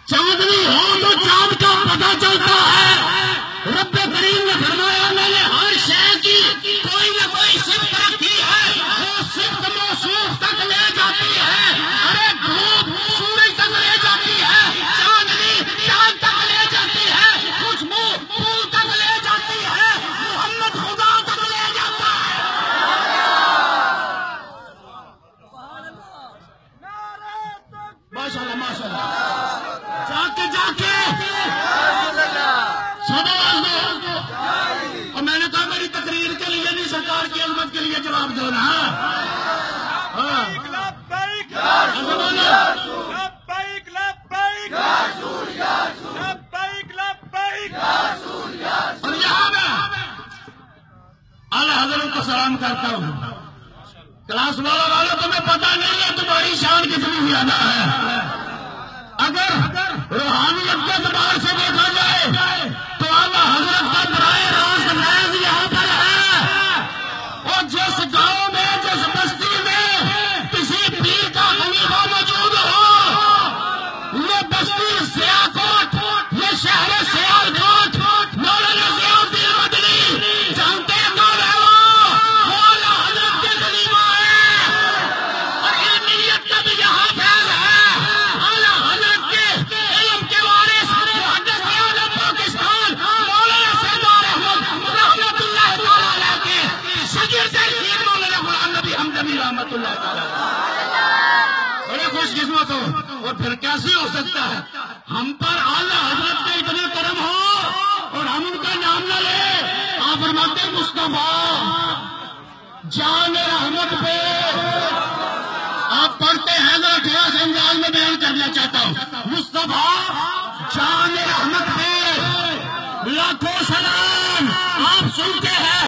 چاندنی ہو تو چاند کا پتہ چلتا ہے. رب کریم نے فرمایا میں نے ہر شے کی کوئی نہ کوئی صفت رکھی ہے، وہ صفت موصوف تک لے جاتی ہے. ارے دھوپ سورج تک لے جاتی ہے، چاندنی چاند تک لے جاتی ہے، خوشبو پھول تک لے جاتی ہے، محمد خدا تک لے جاتا ہے. ماشاء اللہ ماشاء اللہ. جا کے اور میں نے کہا میری تقریر کے لیے نہیں، سرکار کی عظمت کے لیے جواب دو نا. اور یہاں میں اعلیٰ حضرت کو سلام کرتا ہوں. کلاس والوں تمہیں پتا نہیں ہے تمہاری شان کتنی زیادہ ہے. اگر روحانیت کے اعتبار سے دیکھا جائے تو اعلیٰ حضرت کا براہ راست فیض یہاں پر ہے. اور جس گاؤں میں جس بستی میں کسی پیر کا خلیفہ موجود ہو، یہ بستی سیاکوٹ، یہ شہر سیالکوٹ، مولانا ضیاء الدین مدنی جانتے ہیں کون ہے وہ اعلیٰ حضرت کے خلیفہ ہے. اور علمیت کا بھی یہاں فیض ہے. اعلیٰ حضرت کے علم کے وارث محدث عالم پاکستان مولانا سردار احمد رحمت اللہ تعالیٰ علیہ کے شاگرد شیخ مولانا غلام نبی حمدانی رحمت اللہ تعالیٰ بڑے خوش قسمت ہو. اور پھر کیسے ہو سکتا ہے ہم پر اعلیٰ حضرت کا اتنا کرم ہو اور ہم ان کا نام نہ لیں. آپ فرماتے ہیں مصطفیٰ جان رحمت پہ. آپ پڑھتے ہیں ذرا تھوڑا سا انداز میں بیان کرنا چاہتا ہوں. مصطفیٰ جان رحمت پہ لاکھوں سلام. آپ سنتے